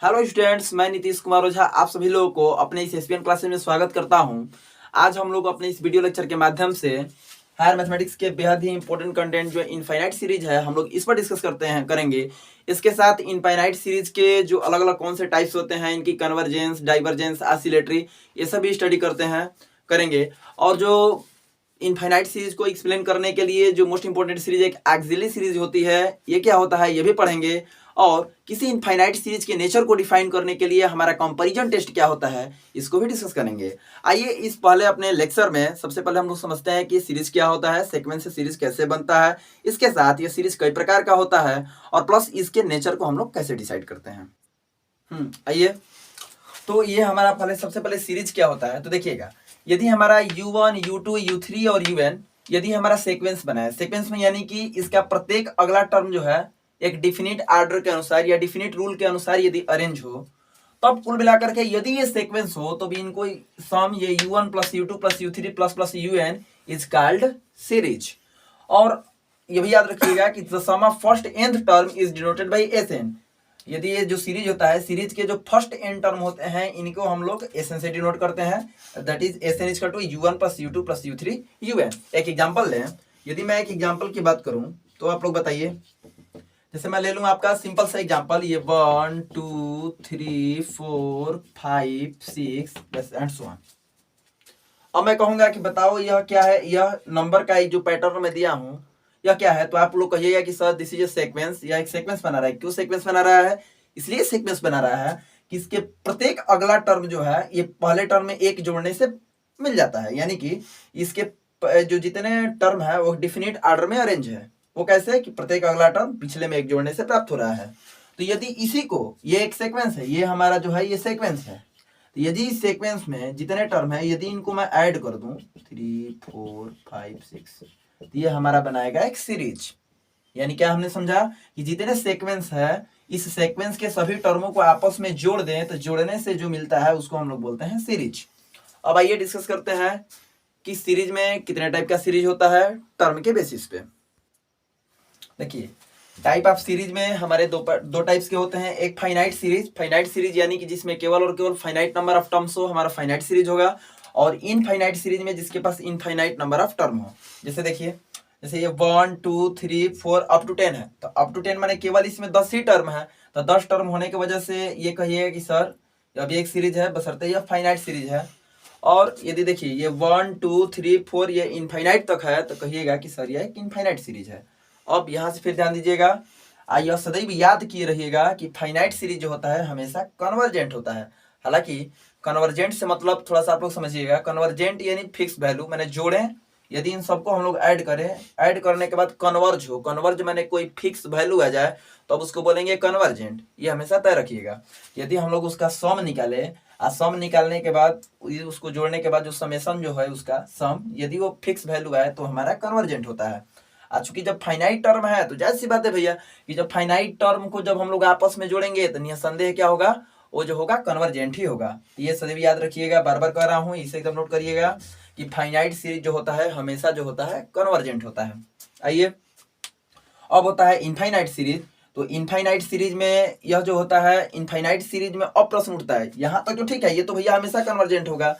Hello students, मैं नीतीश कुमार ओझा आप सभी लोगों को अपने इस एसपीएन क्लासेस में स्वागत करता हूं। आज हम लोग अपने इस वीडियो लेक्चर के माध्यम से हायर मैथमेटिक्स के बेहद ही इंपॉर्टेंट कंटेंट जो इनफाइनाइट सीरीज है हम लोग इस पर डिस्कस करेंगे। इसके साथ इनफाइनाइट सीरीज के जो अलग अलग कौन से टाइप्स होते हैं, इनकी कन्वर्जेंस, डाइवर्जेंस, ऑसिलेटरी, ये सब भी स्टडी करेंगे। और जो इनफाइनाइट सीरीज को एक्सप्लेन करने के लिए जो मोस्ट इंपॉर्टेंट सीरीज एक एक्सिलरी सीरीज होती है, ये क्या होता है ये भी पढ़ेंगे। और किसी इनफाइनाइट सीरीज के नेचर को डिफाइन करने के लिए हमारा कंपैरिजन टेस्ट क्या होता है, इसको भी डिस्कस करेंगे। आइए इस पहले अपने लेक्चर में सबसे पहले हम लोग समझते हैं कि सीरीज क्या होता है, सीक्वेंस से सीरीज कैसे बनता है, इसके साथ ये सीरीज कई प्रकार का होता है और प्लस इसके नेचर को हम लोग कैसे डिसाइड करते हैं। आइए, तो ये हमारा पहले सबसे पहले सीरीज क्या होता है तो देखिएगा, यदि हमारा u1, u2, u3 और un यदि हमारा सीक्वेंस बना है, सीक्वेंस में यानी कि इसका प्रत्येक अगला टर्म जो है एक डिफिनिट आर्डर के अनुसार या डिफिनिट रूल के अनुसार यदि अरेंज हो, तब कुल मिलाकर के यदि ये सीक्वेंस हो तो भी इनको सम ये u1 plus u2 plus u3 plus un is called series. और ये भी याद रखिएगा कि the sum of first nth term is denoted by Sn। यदि ये जो सीरीज होता है, सीरीज के जो फर्स्ट n टर्म होते हैं इनको हम लोग Sn से डिनोट करते हैं, that is Sn is equal to u1 plus u2 plus u3 un। एक एग्जांपल लें, यदि मैं एक एग्जांपल की बात करूं तो आप लोग बताइए, जैसे मैं ले लूं आपका सिंपल सा एग्जांपल, ये 1 2 3 4 5 6 बस एंड सो ऑन। अब मैं कहूंगा कि बताओ यह क्या है, यह नंबर का एक जो पैटर्न मैं दिया हूं यह क्या है, तो आप लोग कहिएगा कि sir this is a sequence, यह एक सीक्वेंस बना रहा है। क्यों सीक्वेंस बना रहा है? इसलिए सीक्वेंस बना रहा है कि इसके प्रत्येक अगला टर्म जो है ये पहले टर्म में एक जोड़ने से मिल जाता है, यानी कि इसके जो जितने टर्म है वो डिफिनिट ऑर्डर में अरेंज है। वो कैसे? कि प्रत्येक अगला टर्म पिछले में एक जोड़ने से प्राप्त हो रहा है। तो यदि इसी को, ये एक सीक्वेंस है, ये हमारा जो है ये सीक्वेंस है, तो यदि इस सीक्वेंस में जितने टर्म है यदि इनको मैं ऐड कर दूं 3 4 5 6, तो ये हमारा बनाएगा एक सीरीज। यानी क्या हमने समझा कि जितने सीक्वेंस है इस सीक्वेंस के सभी टर्मों को आपस में जोड़ दें तो जोड़ने से जो मिलता है उसको हम लोग बोलते हैं सीरीज। अब आइए डिस्कस करते हैं कि सीरीज में कितने टाइप का सीरीज होता है टर्म के बेसिस पे। देखिए, टाइप ऑफ सीरीज में हमारे दो टाइप्स के होते हैं। एक फाइनाइट सीरीज यानी कि जिसमें केवल और केवल फाइनाइट नंबर ऑफ टर्म्स हो, हमारा फाइनाइट सीरीज होगा। और इनफाइनाइट सीरीज में जिसके पास इनफाइनाइट नंबर ऑफ टर्म हो। जैसे देखिए, जैसे ये 1 2 3 4 अप टू 10 है, तो अप टू 10 माने केवल इसमें 10 ही टर्म है, तो 10 टर्म होने की वजह से ये कहिएगा कि सर अभी एक सीरीज है, बशर्ते यह फाइनाइट सीरीज है। और यदि देखिए ये 1 2 3 4 ये इनफाइनाइट तक है, तो कहिएगा कि सर यह एक इनफाइनाइट सीरीज है। अब यहाँ से फिर ध्यान दीजिएगा, यह सदैव याद किए रहिएगा कि फाइनाइट सीरीज जो होता है हमेशा कन्वर्जेंट होता है। हालांकि कन्वर्जेंट से मतलब थोड़ा सा आप लोग समझिएगा, कन्वर्जेंट यानी फिक्स वैल्यू, मैंने जोड़ें, यदि इन सबको हम लोग ऐड करें, ऐड करने के बाद कन्वर्ज हो, कन्वर्ज मैंने कोई फिक्स वैल्यू आ जाए तो अब उसको बोलेंगे कन्वर्जेंट। ये हमेशा तय रखिएगा। यदि हम लोग उसका सम निकाले और सम निकालने के बाद उसको जोड़ने के बाद जो समेशन जो है उसका सम, यदि वो फिक्स वैल्यू आए तो हमारा कन्वर्जेंट होता है। चूंकि जब फाइनाइट टर्म है तो जाहिर सी बात है भैया कि जब फाइनाइट टर्म को जब हम लोग आपस में जोड़ेंगे तो निसंदेह क्या होगा, वो जो होगा कन्वर्जेंट ही होगा। ये सदैव याद रखिएगा, बार बार कह रहा हूं, इसे एकदम नोट करिएगा कि फाइनाइट सीरीज जो होता है हमेशा जो होता है कन्वर्जेंट होता है। आइए, अब होता है इनफाइनाइट सीरीज। तो इनफाइनाइट सीरीज में यह जो होता है, इनफाइनाइट सीरीज में अब प्रश्न उठता है, यहां तक तो ठीक है, ये तो भैया हमेशा कन्वर्जेंट होगा,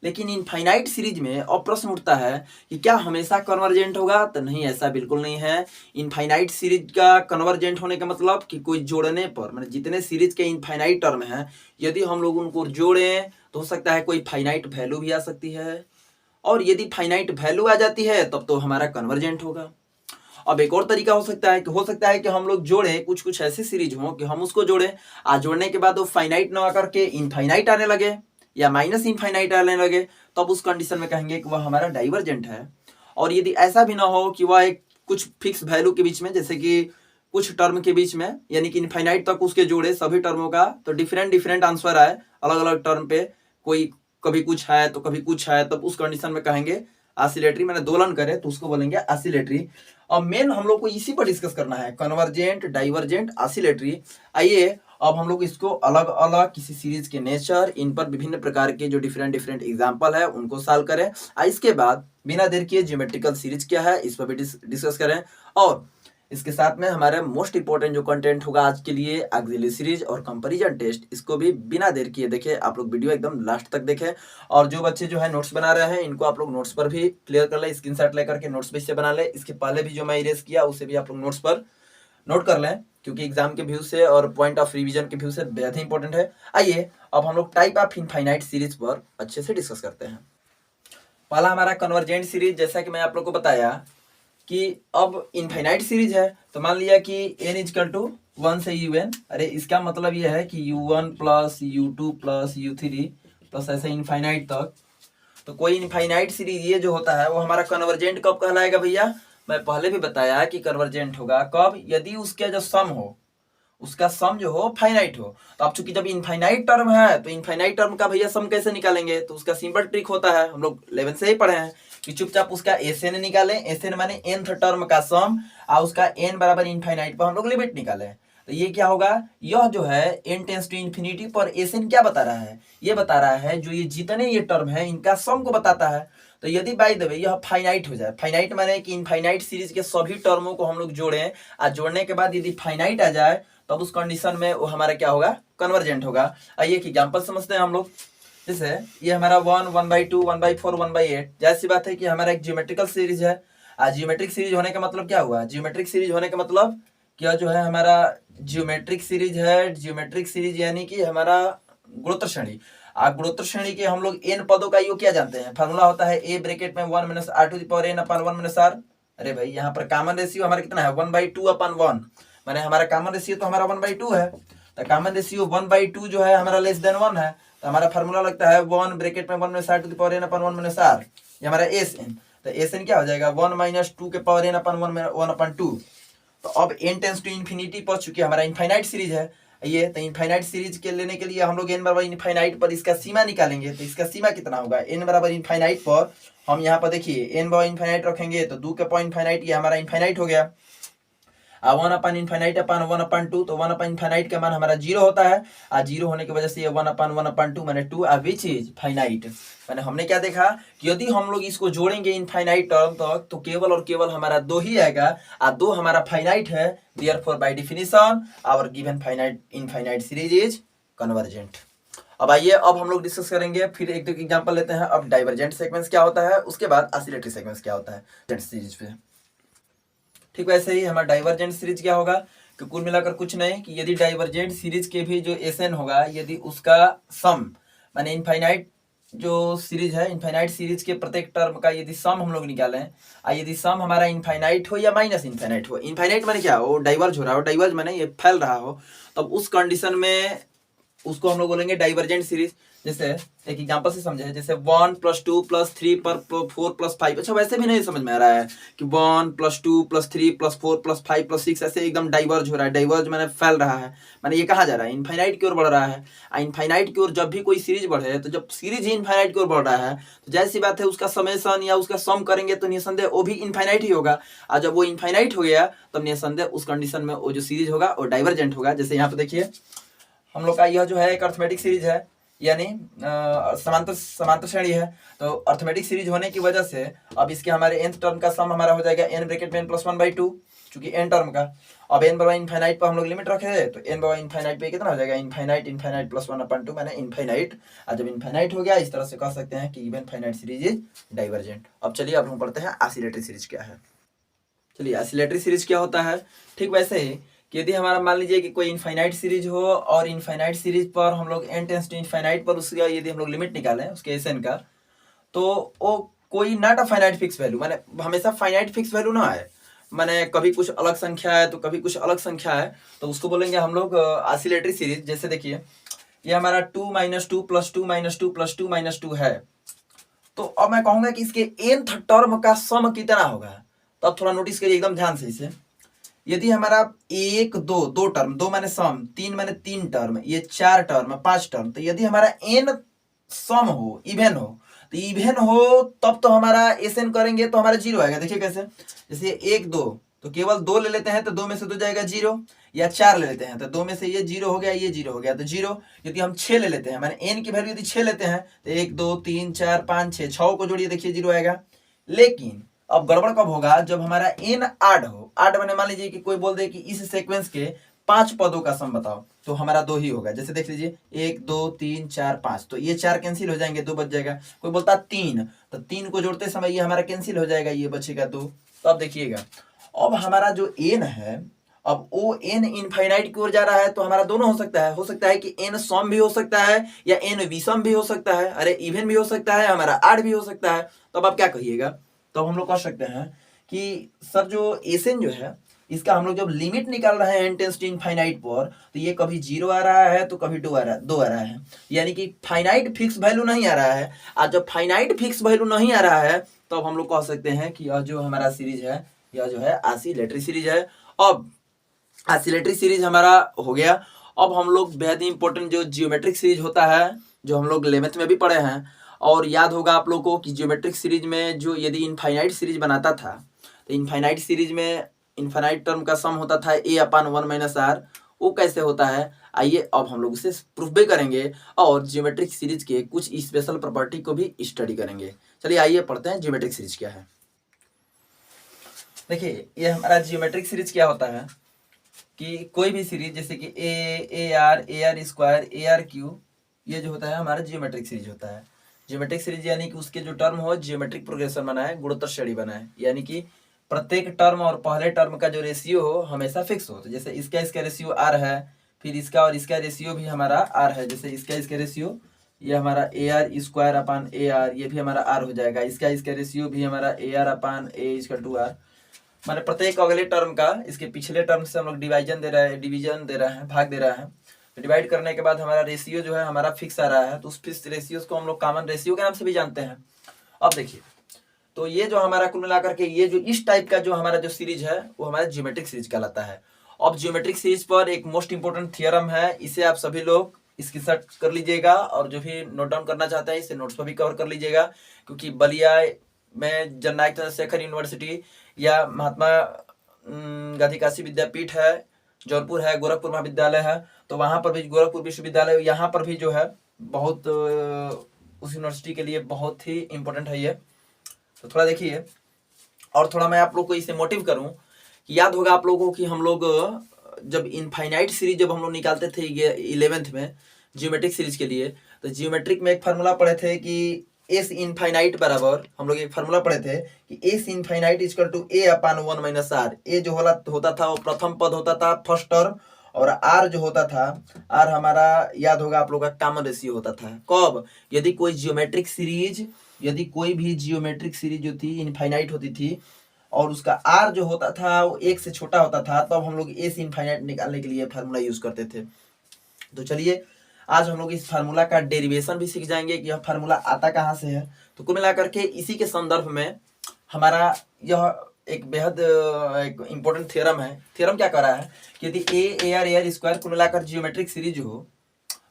लेकिन इनफाइनाइट सीरीज में अब प्रश्न उठता है कि क्या हमेशा कन्वर्जेंट होगा? तो नहीं, ऐसा बिल्कुल नहीं है। इनफाइनाइट सीरीज का कन्वर्जेंट होने का मतलब कि कोई जोड़ने पर, मतलब जितने सीरीज के इनफाइनाइट टर्म हैं यदि हम लोग उनको जोड़ें तो हो सकता है कोई फाइनाइट वैल्यू भी आ सकती है, और यदि फाइनाइट वैल्यू आ जाती है तब तो हमारा कन्वर्जेंट होगा। अब एक और तरीका हो सकता है कि हम लोग जोड़े कुछ ऐसी सीरीज हो कि हम उसको जोड़े, आज जोड़ने के बाद वो फाइनाइट ना आकर के इनफाइनाइट आने लगे या माइनस इनफाइनाइट आने लगे, तब उस कंडीशन में कहेंगे कि वह हमारा डाइवर्जेंट है। और यदि ऐसा भी ना हो कि वह एक कुछ फिक्स वैल्यू के बीच में, जैसे कि कुछ टर्म के बीच में, यानी कि इनफाइनाइट तक उसके जोड़े सभी टर्मों का, तो डिफरेंट आंसर आए अलग अलग टर्म पे, कोई कभी कुछ है तो कभी कुछ है, तब उस कंडीशन में कहेंगे ऑसिलेटरी, मैंने दोलन करे तो उसको बोलेंगे ऑसिलेटरी। अब मेन हम लोग को इसी पर डिस्कस करना है, कन्वर्जेंट, डाइवर्जेंट, ऑसिलेटरी। आइए अब हम लोग इसको अलग अलग किसी सीरीज के नेचर, इन पर विभिन्न प्रकार के जो डिफरेंट एग्जांपल है उनको सॉल्व करें। इसके बाद बिना देर किए ज्योमेट्रिकल सीरीज क्या है इस पर भी डिस्कस करें। और इसके साथ में हमारे मोस्ट इंपॉर्टेंट जो कंटेंट होगा आज के लिए ऑक्सिलरी सीरीज और कंपैरिजन टेस्ट, इसको भी बिना देर किए देखें। आप लोग वीडियो एकदम लास्ट तक देखें। और जो बच्चे जो है नोट्स बना रहे हैं इनको आप लोग नोट्स पर भी क्लियर कर लें, स्क्रीनशॉट लेकर के नोट्स भी से बना लें। इसके पहले भी जो मैं इरेज किया उसे भी आप लोग नोट्स पर नोट कर लें, क्योंकि एग्जाम के व्यू से और पॉइंट ऑफ रिवीजन के व्यू से बेहद ही इंपॉर्टेंट है। आइए अब हम लोग टाइप ऑफ इनफाइनाइट सीरीज पर अच्छे से डिस्कस करते हैं। पहला हमारा कन्वर्जेंट सीरीज, जैसा कि मैं आप लोग को बताया कि अब इनफाइनाइट सीरीज है, तो मान लिया कि n इजकल टू 1 से un। अरे इसका मतलब यह है कि u1 plus u2 plus u3 plus ऐसे इनफाइनाइट तक। तो कोई इनफाइनाइट सीरीज ये जो होता है वो हमारा कन्वर्जेंट कब कहलाएगा भैया? मैं पहले भी बताया कि कन्वर्जेंट होगा कब? यदि उसका जो सम हो, उसका सम जो हो फाइनाइट हो। तो अब चूंकि जब इनफाइनाइट टर्म है तो इनफाइनाइट टर्म का भैया सम कैसे निकालेंगे? तो उसका सिंपल ट्रिक होता है, हम लोग 11 से ही पढ़े हैं कि चुपचाप उसका एसएन निकालें। एसएन माने nth टर्म का सम, और उसका n बराबर इनफाइनाइट पर हम लोग लिमिट निकालें। तो ये क्या होगा? यह जो है n टेंस टू इन्फिनिटी पर एसएन क्या बता रहा है? ये बता रहा है जो ये जितने ये टर्म है इनका सम को बताता है। तो यदि बाय द वे यह फाइनाइट हो जाए, फाइनाइट माने कि इनफाइनाइट सीरीज के सभी टर्मों को हम लोग जोड़ें, और जोड़ने के बाद यदि फाइनाइट आ जाए तब उस कंडीशन में वो हमारा क्या होगा? कन्वर्जेंट होगा। आइए एक एग्जांपल समझते हैं हम लोग। जैसे ये हमारा 1, 1/2, 1/4, 1/8, जाहिर सी बात है कि हमारा एक ज्योमेट्रिकल सीरीज है। जियोमेट्रिक सीरीज होने का मतलब क्या हुआ? जियोमेट्रिक सीरीज होने का मतलब क्या जो है हमारा जियोमेट्रिक सीरीज है। जियोमेट्रिक सीरीज यानी कि हमारा गुणोत्तर श्रेणी। गुणोत्तर श्रेणी के हम लोग n पदों का योग क्या जानते हैं? फार्मूला होता है a ब्रैकेट में 1 - r⁴n/1 - r। अरे भाई यहाँ पर कॉमन रेशियो हमारा कितना है? 1/2/1। माने हमारा कॉमन रेशियो तो हमारा 1/2 है। तो कॉमन रेशियो 1/2 जो है हमारा लेस देन 1 है। तो हमारा फार्मूला लगता है 1 ब्रैकेट में 1 - r⁴n/1 - r, ये हमारा एसएन। तो एसएन क्या हो जाएगा? 1 - 2 के पावर n/1/2। तो अब n टेंस टू इन्फिनिटी पर, चूंकि हमारा इनफाइनाइट सीरीज है ये, तो इनफाइनाइट सीरीज के लेने के लिए हम लोग n बराबर इनफाइनाइट पर इसका सीमा निकालेंगे। तो इसका सीमा कितना होगा? n बराबर इनफाइनाइट पर हम यहाँ पर देखिए n बराबर इनफाइनाइट रखेंगे तो 2 के पावर इनफाइनाइट, ये हमारा इनफाइनाइट हो गया। 1/∞/1/2, तो 1/∞ का मान हमारा 0 होता है। 0 होने की वजह से ये 1/1/2 माने 2 विच इज फाइनाइट। मैंने हमने क्या देखा कि यदि हम लोग इसको जोड़ेंगे इनफाइनाइट टर्म तक तो केवल और केवल हमारा 2 ही आएगा, और 2 हमारा फाइनाइट है। Therefore by definition our given finite infinite series is convergent. अब आइए अब हम लोग डिस्कस करेंगे, फिर एक एग्जांपल लेते हैं। अब डाइवर्जेंट सीक्वेंस क्या होता है, उसके बाद ऑसिलेटरी सीक्वेंस क्या होता है सीरीज पे। ठीक वैसे ही हमारा डाइवर्जेंट सीरीज क्या होगा कि कुल मिलाकर कुछ नहीं कि यदि डाइवर्जेंट सीरीज के भी जो एसएन होगा, यदि उसका सम माने इनफाइनाइट जो सीरीज है, इनफाइनाइट सीरीज के प्रत्येक टर्म का यदि सम हम लोग निकालें, यदि सम हमारा इनफाइनाइट हो या माइनस इनफाइनाइट हो। इनफाइनाइट माने क्या हो? डाइवर्ज हो रहा हो, डाइवर्ज माने ये फैल रहा हो, तब उस कंडीशन में उसको हम लोग बोलेंगे डाइवर्जेंट सीरीज। जैसे एक एग्जांपल से समझे, जैसे 1 + 2 + 3 पर 4 + 5। अच्छा वैसे भी नहीं समझ में आ रहा है कि 1 + 2 + 3 + 4 + 5 + 6 ऐसे एकदम डाइवर्ज हो रहा है। डाइवर्ज माने फैल रहा है, माने ये कहाँ जा रहा है? इनफाइनाइट की ओर बढ़ रहा है। इनफाइनाइट की ओर जब भी कोई सीरीज बढ़े, तो जब सीरीज ही इनफाइनाइट की ओर बढ़ रहा है तो जाहिर सी बात है उसका समेशन या उसका सम करेंगे तो निसंदेह वो भी इनफाइनाइट ही होगा। और जब वो इनफाइनाइट हो गया तब निसंदेह उस कंडीशन में वो जो सीरीज होगा वो डाइवर्जेंट होगा। जैसे यहाँ पे देखिए हम लोग का यह जो है एक अर्थमेटिक सीरीज है, यानी समांतर श्रेणी है। तो अर्थमेटिक सीरीज होने की वजह से अब इसके हमारे nth टर्म का सम हमारा हो जाएगा n ब्रैकेट में n + 1/2, चूंकि n टर्म का। अब n बराबर इनफाइनाइट पर हम लोग लिमिट रखे हैं, तो n बराबर इनफाइनाइट पे कितना हो जाएगा? इनफाइनाइट + 1/2 माने इनफाइनाइट। और जब इनफाइनाइट हो गया इस तरह से कह सकते हैं कि given finite series is divergent. अब चलिए अब हम पढ़ते हैं ऑसिलेटरी सीरीज क्या है। चलिए ऑसिलेटरी सीरीज क्या होता है। ठीक वैसे ही कि यदि हमारा मान लीजिए कि कोई इनफाइनाइट सीरीज हो और इनफाइनाइट सीरीज पर हम लोग n टेंस टू इनफाइनाइट पर उसका यदि हम लोग लिमिट निकालें उसके एसएन का, तो वो कोई not a finite fix value, माने हमेशा फाइनाइट फिक्स वैल्यू ना आए, माने कभी कुछ अलग संख्या है तो कभी कुछ अलग संख्या है, तो उसको बोलेंगे हम लोग ऑसिलेटरी सीरीज। जैसे देखिए ये हमारा 2 - 2 + 2 - 2 + 2 - 2 है। तो अब मैं कहूंगा कि इसके nth टर्म का सम कितना होगा। तो अब थोड़ा नोटिस करिए एकदम ध्यान से इसे। यदि हमारा 1 2 टर्म, 2 माने सम, 3 माने 3 टर्म, ये 4 टर्म, 5 टर्म, तो यदि हमारा n सम हो, इवन हो, तो इवन हो तब तो हमारा एसएन करेंगे तो हमारा 0 आएगा। देखिए कैसे, जैसे 1 2 तो केवल 2 ले लेते हैं तो 2 में से 2 जाएगा 0, या 4 ले लेते हैं तो 2 में से ये 0 हो गया, ये 0 हो गया तो 0। यदि हम 6 ले लेते हैं, माने n की वैल्यू यदि 6 लेते हैं तो 1 2 3 4 5 6 को जोड़िए, देखिए 0 आएगा। लेकिन अब गड़बड़ कब होगा, जब हमारा n आड हो। आड मैंने मान लीजिए कि कोई बोल दे कि इस सीक्वेंस के 5 पदों का सम बताओ, तो हमारा 2 ही होगा। जैसे देख लीजिए 1 2 3 4 5, तो ये 4 कैंसिल हो जाएंगे, 2 बच जाएगा। कोई बोलता 3, तो 3 को जोड़ते समय ये हमारा कैंसिल हो जाएगा, ये बचेगा 2। तो अब देखिएगा, अब हमारा जो n है, अब वो n इनफाइनाइट की ओर जा रहा है, तो हमारा दोनों हो सकता है कि n सम भी हो सकता है या n विषम भी हो सकता है, अरे इवन भी हो सकता है, हमारा आड भी हो सकता है। तो अब आप क्या कहिएगा, तो हम लोग कह सकते हैं कि सर जो एसन जो है, इसका हम लोग जब लिमिट निकाल रहे हैं n टेंस टू इनफाइनाइट पर, तो ये कभी 0 आ रहा है तो कभी 2 आ रहा है, यानी कि फाइनाइट फिक्स वैल्यू नहीं आ रहा है। और जब फाइनाइट फिक्स वैल्यू नहीं आ रहा है, तो अब हम लोग कह सकते हैं कि यह जो हमारा सीरीज है, यह जो है ऑसिलेटरी सीरीज है। अब ऑसिलेटरी सीरीज हमारा हो गया। अब हम लोग बेहद ही इंपॉर्टेंट जो जियोमेट्रिक सीरीज होता है, जो हम लोग 11th में भी पढ़े हैं, और याद होगा आप लोग को कि जियोमेट्रिक सीरीज में जो यदि इनफाइनाइट सीरीज बनाता था, तो इनफाइनाइट सीरीज में इनफाइनाइट टर्म का सम होता था a/1 - r। वो कैसे होता है, आइए अब हम लोग उसे प्रूफ भी करेंगे और जियोमेट्रिक सीरीज के कुछ स्पेशल प्रॉपर्टी को भी स्टडी करेंगे। चलिए आइए पढ़ते हैं जियोमेट्रिक सीरीज क्या है। देखिए ये हमारा जियोमेट्रिक सीरीज क्या होता है कि कोई भी सीरीज जैसे कि ए आर स्क्वायर AR³ ये जो होता है हमारा जियोमेट्रिक सीरीज होता है। जियोमेट्रिक सीरीज यानी कि उसके जो टर्म हो जियोमेट्रिक प्रोग्रेशन बनाए, गुणोत्तर श्रेणी बनाए, यानी कि प्रत्येक टर्म और पहले टर्म का जो रेशियो हो हमेशा फिक्स हो। तो जैसे इसका रेशियो आर है, फिर इसका और इसका रेशियो भी हमारा आर है। जैसे इसका रेशियो ये हमारा AR² ये भी हमारा आर हो जाएगा। इसका रेशियो भी हमारा AR/A माने प्रत्येक अगले टर्म का इसके पिछले टर्म से हम लोग डिवीजन दे रहे हैं, भाग दे रहा है। तो डिवाइड करने के बाद हमारा रेशियो जो है हमारा फिक्स आ रहा है, तो उस फिक्स रेशियो को हम लोग कॉमन रेशियो के नाम से भी जानते हैं। अब देखिए, तो ये जो हमारा कुल मिलाकर के ये जो इस टाइप का जो हमारा जो सीरीज है वो हमारा जियोमेट्रिक सीरीज कहलाता है। अब जियोमेट्रिक सीरीज पर एक मोस्ट इंपोर्टेंट थियरम है, इसे आप सभी लोग इसकी सर्च कर लीजिएगा, और जो भी नोट डाउन करना चाहते हैं इसे नोट्स पर भी कवर कर लीजिएगा, क्योंकि बलिया में जननायक चंद्रशेखर यूनिवर्सिटी या महात्मा गांधी काशी विद्यापीठ है, जौनपुर है, गोरखपुर महाविद्यालय है, तो वहाँ पर भी गोरखपुर विश्वविद्यालय, यहाँ पर भी जो है बहुत उस यूनिवर्सिटी के लिए बहुत ही इम्पोर्टेंट है ये। तो थोड़ा देखिए, और थोड़ा मैं आप लोग को इसे मोटिव करूं कि याद होगा आप लोगों को कि हम लोग जब इनफाइनाइट सीरीज जब हम लोग निकालते थे 11th में जियोमेट्रिक सीरीज के लिए, तो जियोमेट्रिक में एक फार्मूला पढ़े थे कि एस इनफाइनाइट बराबर, हम लोग एक फार्मूला पढ़े थे कि S infinite equal to A/1 - r। A जो होता था वो प्रथम पद होता था, फर्स्ट टर्म, और आर जो होता था, आर हमारा याद होगा आप लोग का कॉमन रेशियो होता था। कब, यदि कोई जियोमेट्रिक सीरीज, यदि कोई भी जियोमेट्रिक सीरीज जो थी इनफाइनाइट होती थी और उसका आर जो होता था वो 1 से छोटा होता था, तब हम लोग एस इनफाइनाइट निकालने के लिए फार्मूला यूज करते थे। तो चलिए आज हम लोग इस फार्मूला का डेरिवेशन भी सीख जाएंगे कि यह फार्मूला आता कहाँ से है। तो कुल मिलाकर के इसी के संदर्भ में हमारा यह एक बेहद एक इम्पोर्टेंट थ्योरम है। थ्योरम क्या कर रहा है कि यदि AR कुल मिलाकर जियोमेट्रिक सीरीज हो,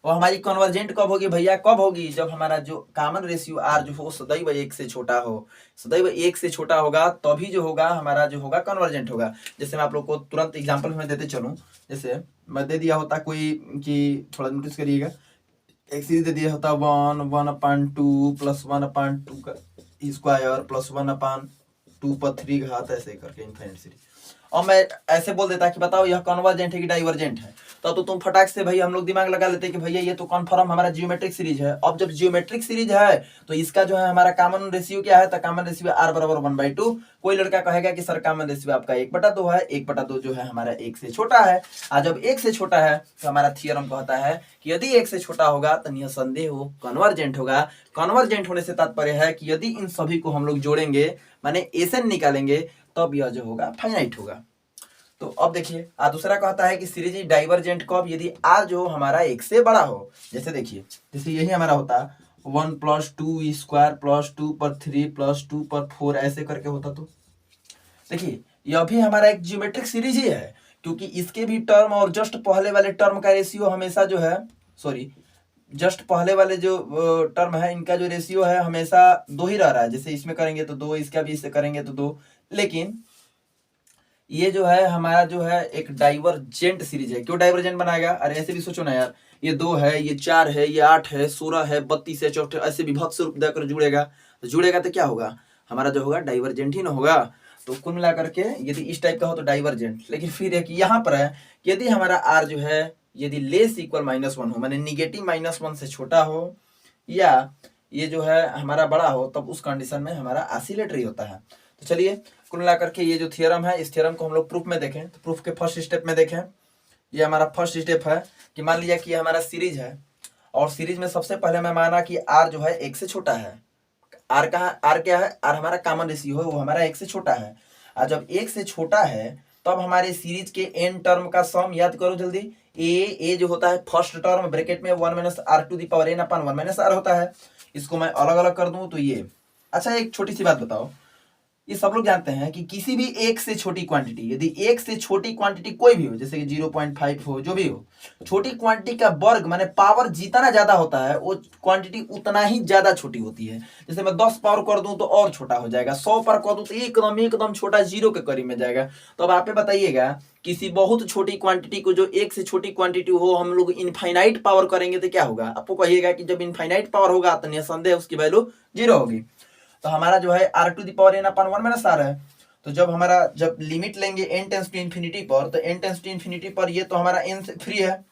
वो हमारी कन्वर्जेंट कब होगी भैया, कब होगी, जब हमारा जो कॉमन रेशियो आर जो हो सदैव 1 से छोटा हो, सदैव 1 से छोटा होगा, तभी जो होगा हमारा जो होगा कन्वर्जेंट होगा। जैसे मैं आप लोग को तुरंत एग्जांपल में देते चलूं, जैसे मैं दे दिया होता कोई कि थोड़ा नोटिस करिएगा, एक सीरीज दे दिया होता 1/2 + 1/2 का स्क्वायर प्लस 1/2 पर 3 घात, ऐसे करके इनफाइनाइट सीरीज। और मैं ऐसे बोल देता कि बताओ यह कन्वर्जेंट है कि डाइवर्जेंट है, तो तुम फटाक से भाई हम लोग दिमाग लगा लेते कि भैया ये तो कन्फर्म हमारा जियोमेट्रिक सीरीज है। अब जब जियोमेट्रिक सीरीज है तो इसका जो है हमारा कॉमन रेशियो क्या है, तो कॉमन रेशियो r = 1/2। कोई लड़का कहेगा कि सर कॉमन रेशियो आपका 1/2 है, 1/2 जो है हमारा 1 से छोटा है। और जब 1 से छोटा है तो हमारा थियरम कहता है कि यदि 1 से छोटा होगा तो निसंदेह वो कन्वर्जेंट होगा। कन्वर्जेंट होने से तात्पर्य है कि यदि इन सभी को हम लोग जोड़ेंगे, माने एसन निकालेंगे, तब यह जो होगा फाइनाइट होगा। तो अब देखिए दूसरा कहता है कि सीरीज डाइवर्जेंट कब, यदि आर जो हमारा 1 से बड़ा हो। जैसे देखिए, जैसे यही हमारा होता 1 + 2 स्क्वायर प्लस 2 पर 3 प्लस 2 पर 4 ऐसे करके होता। तो देखिए यह भी हमारा एक जियोमेट्रिक सीरीज ही है, क्योंकि इसके भी टर्म और जस्ट पहले वाले टर्म का रेशियो हमेशा जो है, सॉरी जस्ट पहले वाले जो टर्म है इनका जो रेशियो है हमेशा 2 ही रह रहा है। जैसे इसमें करेंगे तो 2, इसका भी इससे करेंगे तो 2, लेकिन ये जो है हमारा जो है एक डाइवर्जेंट सीरीज है। क्यों डाइवर्जेंट बनाएगा, अरे ऐसे भी सोचो ना यार, ये 2 है, ये 4 है, ये 8 है, 16 है, 32 है, 64 ऐसे विभक्त रूप देकर जुड़ेगा। तो जुड़ेगा तो क्या होगा, हमारा जो होगा डाइवर्जेंट ही ना होगा। तो कुल मिलाकर के यदि इस टाइप का हो तो डाइवर्जेंट। लेकिन फिर एक यहाँ पर है कि यदि हमारा आर जो है यदि लेस इक्वल -1 हो, माने निगेटिव -1 से छोटा हो या ये जो है हमारा बड़ा हो, तब उस कंडीशन में हमारा ऑसिलेटरी होता है। तो चलिए कुल मिलाकर के ये जो थ्योरम है, इस थ्योरम को हम लोग प्रूफ में देखें। तो प्रूफ के फर्स्ट स्टेप में देखें, ये हमारा फर्स्ट स्टेप है कि मान लिया कि ये हमारा सीरीज है और सीरीज में सबसे पहले मैं माना कि आर जो है 1 से छोटा है। आर क्या है, आर हमारा कॉमन रेशियो है, वो हमारा 1 से छोटा है। और जब 1 से छोटा है तब हमारे सीरीज के एन टर्म का सम याद करो जल्दी। ए जो होता है फर्स्ट टर्म ब्रैकेट में 1 - r⁻n/1 - r होता है। इसको मैं अलग अलग कर दूं तो ये। अच्छा एक छोटी सी बात बताओ, ये सब लोग जानते हैं कि किसी भी 1 से छोटी क्वांटिटी, यदि 1 से छोटी क्वांटिटी कोई भी हो, जैसे कि 0.5 हो, जो भी हो, छोटी क्वांटिटी का वर्ग माने पावर जितना ज्यादा होता है वो क्वांटिटी उतना ही ज्यादा छोटी होती है। जैसे मैं 10 पावर कर दूं तो और छोटा हो जाएगा, 100 पर कर दूं तो एकदम छोटा, 0 के करीब में जाएगा। तो अब आप बताइएगा किसी बहुत छोटी क्वांटिटी को, जो 1 से छोटी क्वांटिटी हो, हम लोग इनफाइनाइट पावर करेंगे तो क्या होगा? आपको कहिएगा कि जब इनफाइनाइट पावर होगा तो निसंदेह उसकी वैल्यू 0 होगी। तो हमारा जो है r⁻n/1 - r है। तो जब लिमिट लेंगे n टेंस टू इन्फिनिटी पर, तो n टेंस टू इन्फिनिटी पर ये तो हमारा n से फ्री है,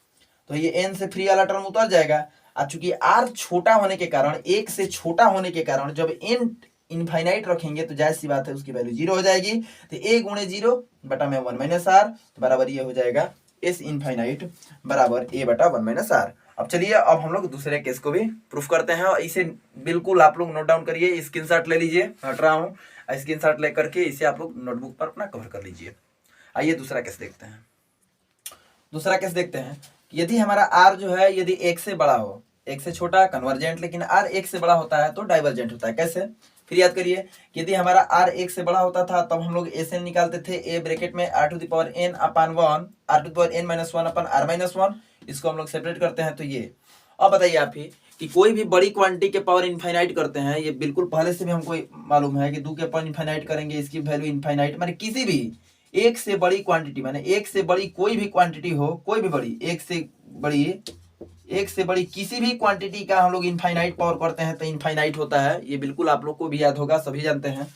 तो ये n से फ्री वाला टर्म उतर जाएगा। अब चूंकि r छोटा होने के कारण, 1 से छोटा होने के कारण, जब n इनफाइनाइट रखेंगे तो जाहिर सी बात है उसकी वैल्यू 0 हो जाएगी। तो a × 0 बटा में 1 - r, तो बराबर ये हो जाएगा s इनफाइनाइट बराबर a बटा 1 - r। अब चलिए अब हम लोग दूसरे केस को भी प्रूफ करते हैं, और इसे बिल्कुल आप लोग नोट डाउन करिए, स्क्रीनशॉट ले लीजिए, हट रहा हूँ, स्क्रीनशॉट ले करके इसे आप लोग नोटबुक पर अपना कवर कर लीजिए। आइए दूसरा केस देखते हैं। दूसरा केस देखते हैं, यदि हमारा आर जो है यदि 1 से बड़ा हो, 1 से छोटा कन्वर्जेंट, लेकिन आर 1 से बड़ा होता है तो डाइवर्जेंट होता है। कैसे? फिर याद करिए, यदि हमारा आर 1 से बड़ा होता था तब हम लोग एसएन निकालते थे, ए ब्रैकेट में r⁻n/1 r⁻n-1/r-1, इसको हम लोग सेपरेट करते हैं। तो ये अब बताइए आप ही कि कोई भी बड़ी क्वांटिटी के पावर इनफाइनाइट करते हैं, ये बिल्कुल पहले से भी हमको मालूम है कि 2 के पावर इनफाइनाइट करेंगे, इसकी वैल्यू इनफाइनाइट, माने किसी भी 1 से बड़ी क्वांटिटी, माने 1 से बड़ी कोई भी क्वांटिटी हो, कोई भी बड़ी, 1 से बड़ी किसी भी क्वांटिटी का हम लोग इनफाइनाइट पावर करते हैं तो इनफाइनाइट होता है। ये बिल्कुल आप लोग को भी याद होगा, सभी जानते हैं।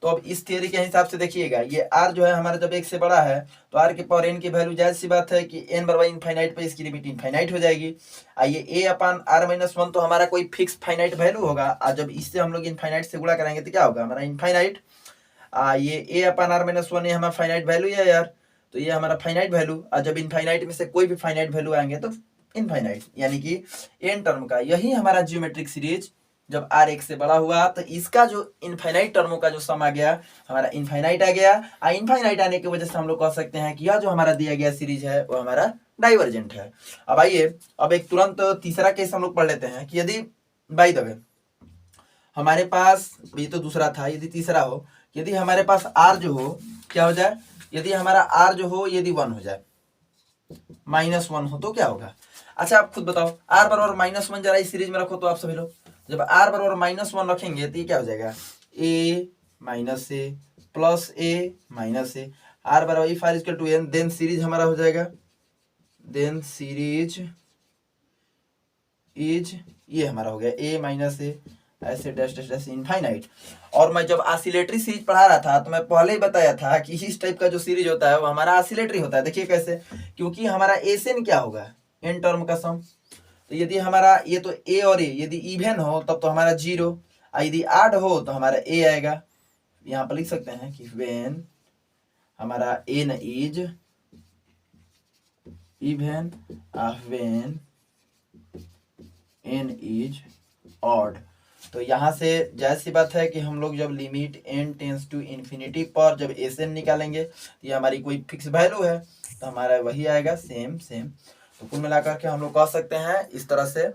तो अब इस थियरी के हिसाब से देखिएगा, ये r जो है हमारा जब 1 से बड़ा है तो r के पावर n की वैल्यू जाहिर सी बात है कि n बराबर इनफाइनाइट पे इसकी लिमिट इनफाइनाइट हो जाएगी। ये a/r-1 तो हमारा कोई फिक्स फाइनाइट वैल्यू होगा, और जब इससे हम लोग इनफाइनाइट से गुणा करेंगे तो क्या होगा? हमारा इनफाइनाइट। ये a/r-1 ये हमारा फाइनाइट वैल्यू है यार, तो ये हमारा फाइनाइट वैल्यू, और जब इनफाइनाइट में से कोई भी फाइनाइट वैल्यू आएंगे तो इनफाइनाइट, यानी कि n टर्म का यही हमारा जियोमेट्रिक सीरीज जब r 1 से बड़ा हुआ तो इसका जो इनफाइनाइट टर्मों का जो सम आ गया हमारा इनफाइनाइट आ गया। और इनफाइनाइट आने की वजह से हम लोग कह सकते हैं कि यह जो हमारा दिया गया सीरीज है वो हमारा डाइवर्जेंट है। अब आइए अब एक तुरंत तीसरा केस हम लोग पढ़ लेते हैं कि यदि बाय द वे हमारे पास, ये तो दूसरा था, यदि तीसरा हो, यदि हमारे पास r जो हो क्या हो जाए, यदि हमारा r जो हो यदि 1 हो जाए, -1 हो तो क्या होगा? अच्छा आप खुद बताओ, r बराबर -1 जरा इस सीरीज में रखो तो आप सभी लोग, जब r बराबर -1 रखेंगे तो ये क्या हो जाएगा? a - a plus a minus a, r बराबर if r equal to n, then series हमारा हो जाएगा, देन सीरीज इज, ये हमारा हो गया a - a ऐसे डैश डैश डैश इनफाइनाइट। और मैं जब ऑसिलेटरी सीरीज पढ़ा रहा था तो मैं पहले ही बताया था कि इस टाइप का जो सीरीज होता है वो हमारा ऑसिलेटरी होता है। देखिए कैसे, क्योंकि हमारा एसएन क्या होगा? एन टर्म का सम। तो यदि हमारा ये तो ए और ए यदि इवन हो तब तो हमारा 0, यदि आड हो तो हमारा ए आएगा। यहाँ पर लिख सकते हैं कि व्हेन हमारा N is even, when N is odd. तो यहाँ से जाहिर सी बात है कि हम लोग जब limit n tends to infinity पर जब एसएन निकालेंगे ये हमारी कोई फिक्स वैल्यू है तो हमारा वही आएगा सेम। तो कुल मिलाकर के हम लोग कह सकते हैं इस तरह से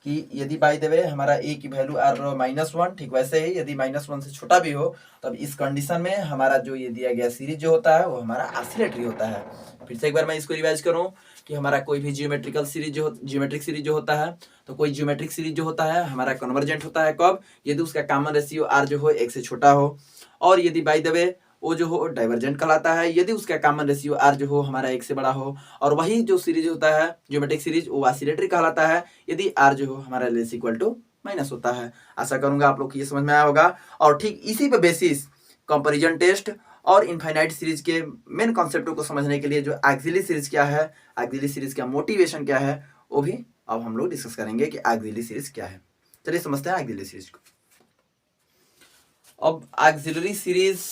कि यदि बाय द वे हमारा a की वैल्यू r-1, ठीक वैसे ही यदि -1 से छोटा भी हो तब इस कंडीशन में हमारा जो ये दिया गया सीरीज जो होता है वो हमारा ऑसिलेटरी होता है। फिर से एक बार मैं इसको रिवाइज करूँ कि हमारा कोई भी जियोमेट्रिक सीरीज जो होता है, तो कोई जियोमेट्रिक सीरीज जो होता है हमारा कन्वर्जेंट होता है कब? यदि उसका कॉमन रेशियो r जो हो 1 से छोटा हो, और यदि बाय द वे वो जो हो डाइवर्जेंट कहलाता है यदि उसका कॉमन रेशियो r जो हो हमारा 1 से बड़ा हो, और वही जो सीरीज होता है जियोमेट्रिक सीरीज वो ऑसिलेटरी कहलाता है यदि r जो हो हमारा लेस इक्वल टू माइनस होता है। आशा करूंगा आप लोग को ये समझ में आया होगा। और ठीक इसी पे बेसिस कंपैरिजन टेस्ट और इनफाइनाइट सीरीज के मेन कॉन्सेप्टों को समझने के लिए जो ऑक्सिलरी सीरीज क्या है, ऑक्सिलरी सीरीज का मोटिवेशन क्या है, वो भी अब हम लोग डिस्कस करेंगे कि ऑक्सिलरी सीरीज क्या है। चलिए समझते हैं ऑक्सिलरी सीरीज को। अब ऑक्सिलरी सीरीज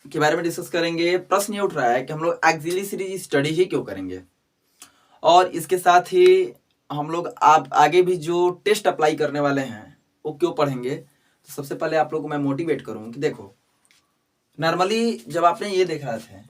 के बारे में डिस्कस करेंगे। प्रश्न ये उठ रहा है कि हम लोग ऑक्सिलरी सीरीज स्टडी ही क्यों करेंगे, और इसके साथ ही हम लोग आप आगे भी जो टेस्ट अप्लाई करने वाले हैं वो क्यों पढ़ेंगे। तो सबसे पहले आप लोगों को मैं मोटिवेट करूँ कि देखो, नॉर्मली जब आपने ये देखा था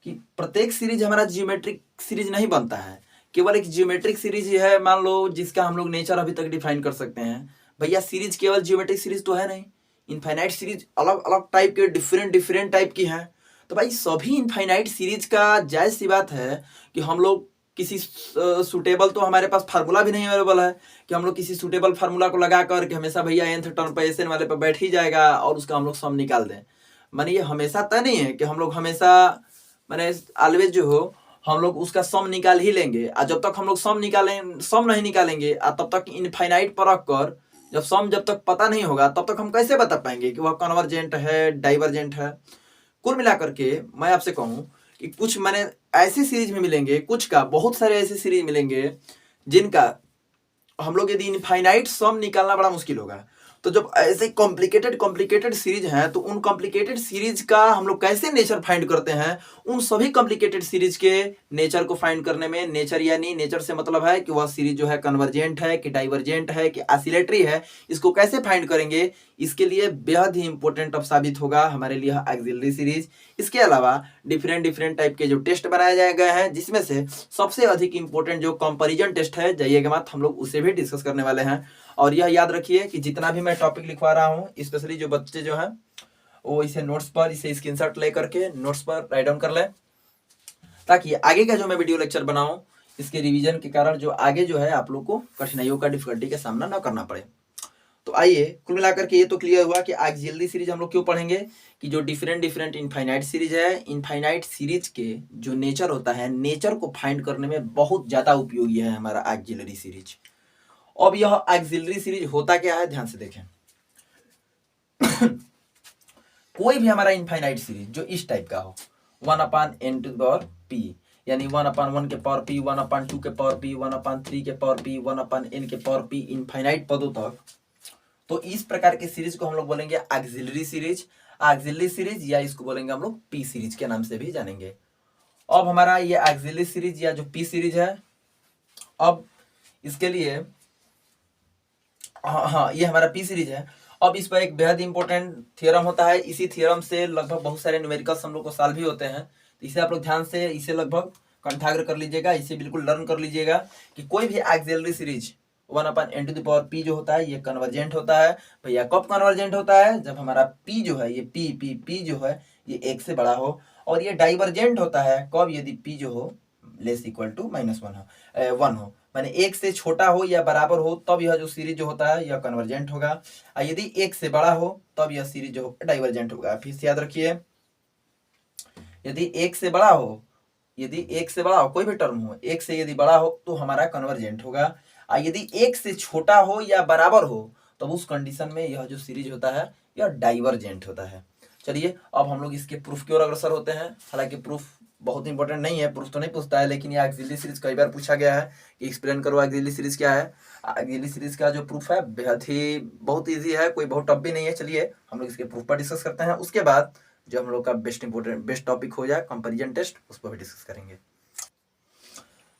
कि प्रत्येक सीरीज हमारा जियोमेट्रिक सीरीज नहीं बनता है, केवल एक जियोमेट्रिक सीरीज ही है, मान लो जिसका हम लोग नेचर अभी तक डिफाइन कर सकते हैं। भैया सीरीज केवल जियोमेट्रिक सीरीज तो है नहीं, इनफाइनाइट सीरीज अलग अलग टाइप के डिफरेंट टाइप की हैं। तो भाई सभी इनफाइनाइट सीरीज का जायज़ सी बात है कि हम लोग किसी सूटेबल, तो हमारे पास फार्मूला भी नहीं अवेलेबल है कि हम लोग किसी सूटेबल फार्मूला को लगा कर कि हमेशा भैया nth टर्म पर एसएन वाले पर बैठ ही जाएगा और उसका हम लोग सम निकाल दें। माने ये हमेशा तय नहीं है कि हम लोग हमेशा मैंने ऑलवेज जो हो हम लोग उसका सम निकाल ही लेंगे। और जब तक हम लोग सम नहीं निकालेंगे तब तक इनफाइनाइट पर रख कर जब तक पता नहीं होगा तब तक हम कैसे बता पाएंगे कि वह कन्वर्जेंट है, डाइवर्जेंट है। कुल मिलाकर के मैं आपसे कहूँ कि कुछ मैंने ऐसी सीरीज में मिलेंगे, कुछ का बहुत सारे ऐसे सीरीज मिलेंगे जिनका हम लोग यदि इनफाइनाइट सम निकालना बड़ा मुश्किल होगा। तो जब ऐसे कॉम्प्लिकेटेड सीरीज हैं तो उन कॉम्प्लिकेटेड सीरीज का हम लोग कैसे नेचर फाइंड करते हैं, उन सभी कॉम्प्लिकेटेड सीरीज के नेचर को फाइंड करने में, नेचर यानी नेचर से मतलब है कि वह सीरीज जो है कन्वर्जेंट है कि डाइवर्जेंट है कि ऑसिलेटरी है, इसको कैसे फाइंड करेंगे, इसके लिए बेहद ही इंपॉर्टेंट अब साबित होगा हमारे लिए ऑक्सिलरी सीरीज। इसके अलावा डिफरेंट टाइप के जो टेस्ट बनाए गए हैं, जिसमें से सबसे अधिक इंपॉर्टेंट जो कंपैरिजन टेस्ट है, जाइएगा मत, हम लोग उसे भी डिस्कस करने वाले हैं। और यह याद रखिए कि जितना भी मैं टॉपिक लिखवा रहा हूँ, स्पेशली जो बच्चे जो हैं वो इसे नोट्स पर, इसे स्क्रीनशॉट ले करके नोट्स पर राइट डाउन कर लें, ताकि आगे का जो मैं वीडियो लेक्चर बनाऊं इसके रिवीजन के कारण जो आगे जो है आप लोग को कठिनाइयों का, डिफिकल्टी का सामना न करना पड़े। तो आइए कुल मिलाकर के ये तो क्लियर हुआ कि ऑक्सिलरी सीरीज हम लोग क्यों पढ़ेंगे, कि जो डिफरेंट इनफाइनाइट सीरीज है, इनफाइनाइट सीरीज के जो नेचर होता है, नेचर को फाइंड करने में बहुत ज्यादा उपयोगी है हमारा ऑक्सिलरी सीरीज। अब यह ऑक्सिलरी सीरीज होता क्या है, ध्यान से देखें। कोई भी हमारा इनफाइनाइट सीरीज जो इस टाइप का हो, 1/n to the power p, यानी 1/1 के पावर p, 1/2 के पावर p, 1/3 के पावर p, 1/n के पावर p, इनफाइनाइट पदों तक। तो इस प्रकार की सीरीज को हम लोग बोलेंगे ऑक्सिलरी सीरीज, ऑक्सिलरी सीरीज, या इसको बोलेंगे हम लोग p सीरीज के नाम से भी जानेंगे। अब हमारा ये ऑक्सिलरी सीरीज या जो p सीरीज है, अब इसके लिए हाँ ये हमारा p सीरीज है। अब इस पर एक बेहद इंपॉर्टेंट थ्योरम होता है, इसी थ्योरम से लगभग बहुत सारे न्यूमेरिकल्स हम लोग को सॉल्व भी होते हैं। तो इसे आप लोग ध्यान से इसे लगभग कंठाग्र कर लीजिएगा, इसे बिल्कुल लर्न कर लीजिएगा कि कोई भी auxiliary series 1/n to the power p जो होता है ये कन्वर्जेंट होता है। भैया कब कन्वर्जेंट होता है, जब हमारा p जो है, ये p जो है ये 1 से बड़ा हो। और ये डाइवर्जेंट होता है कब, यदि p जो हो लेस इक्वल टू -1 हो, माने 1 से छोटा हो या बराबर हो, तब यह जो सीरीज जो होता है यह कन्वर्जेंट होगा। और यदि 1 से बड़ा हो तब यह सीरीज जो डाइवर्जेंट होगा। फिर से याद रखिए, यदि 1 से बड़ा हो, यदि 1 से बड़ा हो, कोई भी टर्म हो, 1 से यदि बड़ा हो तो हमारा कन्वर्जेंट होगा। और यदि 1 से छोटा हो या बराबर हो तब उस कंडीशन में यह जो सीरीज होता है यह डाइवर्जेंट होता है। चलिए अब हम लोग इसके प्रूफ की ओर अग्रसर होते हैं। हालांकि प्रूफ बहुत इंपॉर्टेंट नहीं है, प्रूफ तो नहीं पूछता है, लेकिन ये ऑक्सिलरी सीरीज कई बार पूछा गया है कि एक्सप्लेन करो ऑक्सिलरी सीरीज क्या है। ऑक्सिलरी सीरीज का जो प्रूफ है बेहद ही बहुत ईजी है, कोई बहुत टफ भी नहीं है। चलिए हम लोग इसके प्रूफ पर डिस्कस करते हैं, उसके बाद जो हम लोग का बेस्ट टॉपिक हो जाए कंपैरिजन टेस्ट, उस पर भी डिस्कस करेंगे।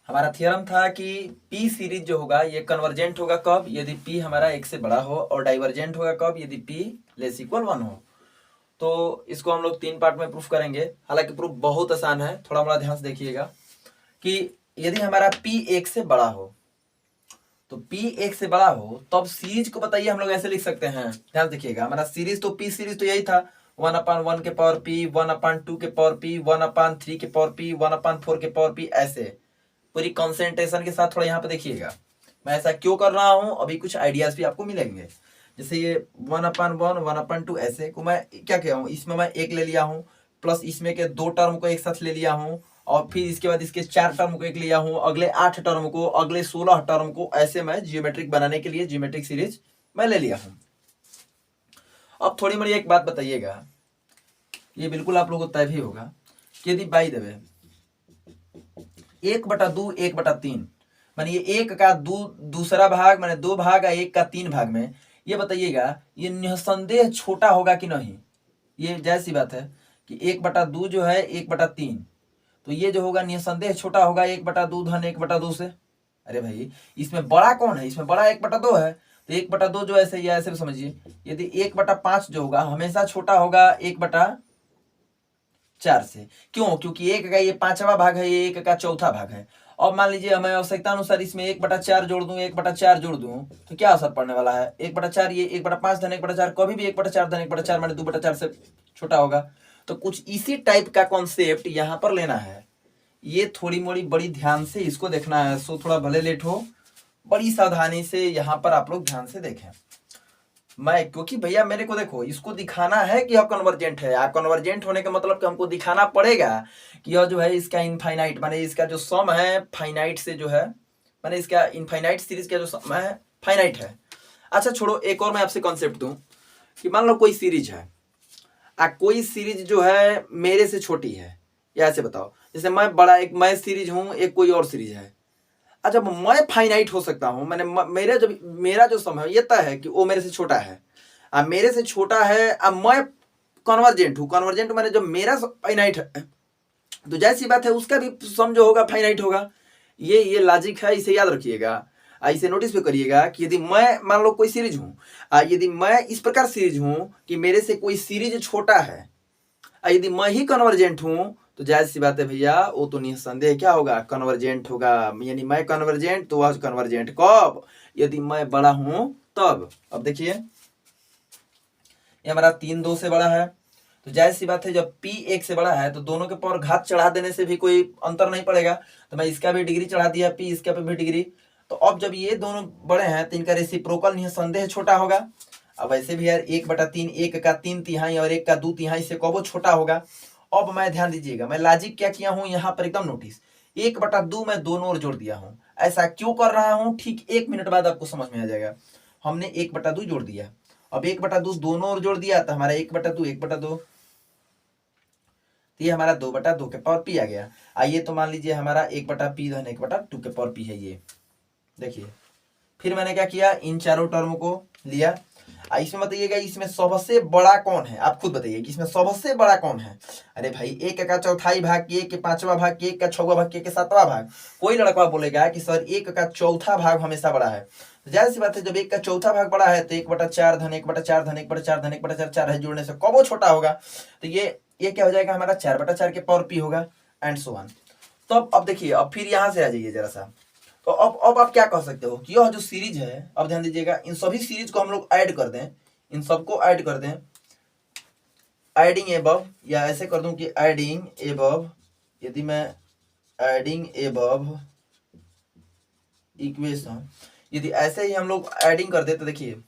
हमारा थियरम था कि p सीरीज जो होगा ये कन्वर्जेंट होगा कब, यदि p हमारा 1 से बड़ा हो, और डाइवर्जेंट होगा कब, यदि p लेस इक्वल 1 हो। तो इसको हम लोग 3 पार्ट में प्रूफ करेंगे। हालांकि प्रूफ बहुत आसान है, थोड़ा बड़ा ध्यान से देखिएगा कि यदि हमारा p 1 से बड़ा हो, तो p 1 से बड़ा हो तब सीरीज को बताइए हम लोग ऐसे लिख सकते हैं, ध्यान देखिएगा। हमारा सीरीज तो p सीरीज तो यही था, 1/1 के पावर p, 1/2 के पावर p, 1/3 के पावर p, 1/4 के पावर p, ऐसे पूरी कंसंट्रेशन के साथ। थोड़ा यहाँ पे देखिएगा मैं ऐसा क्यों कर रहा हूँ, अभी कुछ आइडियाज भी आपको मिलेंगे। जैसे ये 1/1, 1/2 ऐसे को मैं क्या कह रहा हूँ, इसमें मैं 1 ले लिया हूँ, प्लस इसमें के 2 टर्म को एक साथ ले लिया हूँ, और फिर इसके बाद इसके 4 टर्म को एक लिया हूँ, अगले 8 टर्म को, अगले 16 टर्म को, ऐसे मैं जियोमेट्रिक बनाने के लिए जियोमेट्रिक सीरीज मैं ले लिया हूँ। अब थोड़ी मोड़ी एक बात बताइएगा, ये बिल्कुल आप लोगों को तय भी होगा कि यदि बाई देवे 1/2 1/3 माने ये 1 का दूसरा भाग माने 2 भाग या 1 का 3 भाग में, ये बताइएगा ये निसंदेह छोटा होगा कि नहीं। ये जायज सी बात है कि 1/2 जो है 1/3, तो ये जो होगा निसंदेह छोटा होगा 1/2 धन 1/2 से। अरे भाई इसमें बड़ा कौन है, इसमें बड़ा 1/2 है, तो 1/2 जो ऐसे या ऐसे समझिए, यदि 1/5 जो होगा हमेशा छोटा होगा 1/4 से। क्यों? क्योंकि 1 का ये 5वां भाग है, ये 1 का 4था भाग है। अब मान लीजिए मैं आवश्यकता अनुसार इसमें 1/4 जोड़ दूं, 1/4 जोड़ दूं, तो क्या असर पड़ने वाला है? 1/4 ये 1/5 धन 1/4, कभी भी 1/4 धन 1/4 माने 2/4 से छोटा होगा। तो कुछ इसी टाइप का कॉन्सेप्ट यहाँ पर लेना है। ये थोड़ी मोड़ी बड़ी ध्यान से इसको देखना है, सो थोड़ा भले लेट हो, बड़ी सावधानी से यहाँ पर आप लोग ध्यान से देखें। मैं क्योंकि भैया मेरे को देखो इसको दिखाना है कि यह कन्वर्जेंट है। कन्वर्जेंट होने का मतलब कि हमको दिखाना पड़ेगा कि यह जो है इसका इनफाइनाइट माने इसका जो सम है फाइनाइट से जो है, माने इसका इनफाइनाइट सीरीज का जो सम है फाइनाइट है। अच्छा छोड़ो, एक और मैं आपसे कॉन्सेप्ट दूं कि मान लो कोई सीरीज है, कोई सीरीज जो है मेरे से छोटी है, या ऐसे बताओ जैसे मैं बड़ा एक मैं सीरीज हूं, एक कोई और सीरीज है। अच्छा मैं फाइनाइट हो सकता हूं, मैंने मेरा जो समय ये तय है कि वो मेरे से छोटा है, अब मेरे से छोटा है, अब मैं कन्वर्जेंट हूं। कन्वर्जेंट माने जब मेरा फाइनाइट है तो जैसी बात है उसका भी सम जो होगा फाइनाइट होगा। ये लॉजिक है, इसे याद रखिएगा, इसे नोटिस भी करिएगा कि यदि मैं मान लो कोई सीरीज हूं, यदि मैं इस प्रकार सीरीज हूं कि मेरे से कोई सीरीज छोटा है, यदि मैं ही कन्वर्जेंट हूं, तो जायज सी बात है भैया वो तो निसंदेह क्या होगा, कन्वर्जेंट होगा। यानी मैं कन्वर्जेंट तो वह कन्वर्जेंट कब, यदि मैं बड़ा हूं तब। अब देखिए ये हमारा 3 2 से बड़ा है, तो जायज सी बात है जब p 1 से बड़ा है तो दोनों के पावर घात चढ़ा देने से भी कोई अंतर नहीं पड़ेगा, तो मैं इसका भी डिग्री चढ़ा दिया, p इसका भी डिग्री। तो अब जब ये दोनों बड़े हैं तो इनका रेसिप्रोकल निसंदेह छोटा होगा। अब ऐसे भी यार 1/3 1 का 3/3 और 1 का 2/3 से कबो छोटा होगा। अब मैं ध्यान दीजिएगा, मैं लॉजिक क्या किया हूं यहाँ पर एकदम नोटिस, 1/2 मैं दोनों ओर जोड़ दिया हूं। ऐसा क्यों कर रहा हूं, ठीक 1 मिनट बाद आपको समझ में आ जाएगा। हमने 1/2 जोड़ दिया, अब 1/2 दोनों ओर जोड़ दिया तो हमारा 1/2 1/2, ये हमारा 2/2 के पावर p आ गया। आइए तो मान लीजिए हमारा 1/p धन 1/2 के पावर p है। ये देखिए फिर मैंने क्या किया, इन चारों टर्म को लिया। इसमें बताइएगा इसमें सबसे बड़ा कौन है, आप खुद बताइए कि इसमें सबसे बड़ा कौन है। अरे भाई 1 का 4था भाग, 1 के 5वां भाग, 1 का 6वां भाग, 1 के 7वां भाग। कोई लड़का बोलेगा कि सर 1 का 4था भाग हमेशा बड़ा है, तो जाहिर सी बात है जब 1 का 4था भाग बड़ा है तो 1/4 धन 1/4 धन 1/4 धन 1/4 4 है, जोड़ने से कब वो छोटा होगा, तो ये क्या हो जाएगा हमारा 4/4 के पावर p होगा, एंड सो ऑन। तो अब देखिए, अब फिर यहां से आ जाइए जरा सा, तो अब आप क्या कह सकते हो कि यह जो सीरीज है, अब ध्यान दीजिएगा इन सभी सीरीज को हम लोग ऐड कर दें, इन सबको ऐड कर दें, एडिंग एबव, या ऐसे कर दूं कि एडिंग एबव, यदि मैं एडिंग एबव इक्वेशन, यदि ऐसे ही हम लोग एडिंग कर दे तो देखिए,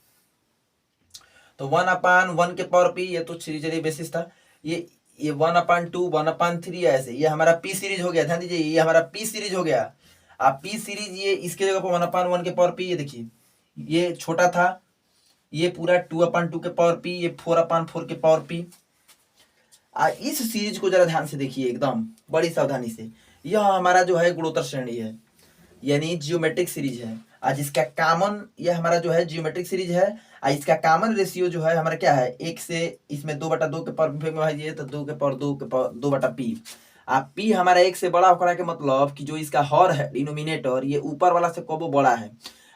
तो 1/1 के पावर p, ये तो सीरीज बेसिस था, ये 1/2 1/3 ऐसे, ये हमारा p सीरीज हो गया। ध्यान दीजिए ये हमारा p सीरीज हो गया। आप p सीरीज ये इसके जगह पर 1/1 के पावर p, ये देखिए ये छोटा था, ये पूरा 2/2 के पावर p, ये 4/4 के पावर p। इस सीरीज को जरा ध्यान से देखिए एकदम बड़ी सावधानी से। यह हमारा जो है गुणोत्तर श्रेणी है, यानी जियोमेट्रिक सीरीज है। आज इसका कॉमन, ये हमारा जो है जियोमेट्रिक सीरीज है, इसका कॉमन रेशियो जो है हमारा क्या है, 1 से इसमें 2/2 के पावर में तो 2 के पावर 2 के पावर 2/p। आप p हमारा 1 से बड़ा होने के मतलब कि जो इसका हर है डिनोमिनेटर, ये ऊपर वाला से कबो बड़ा है।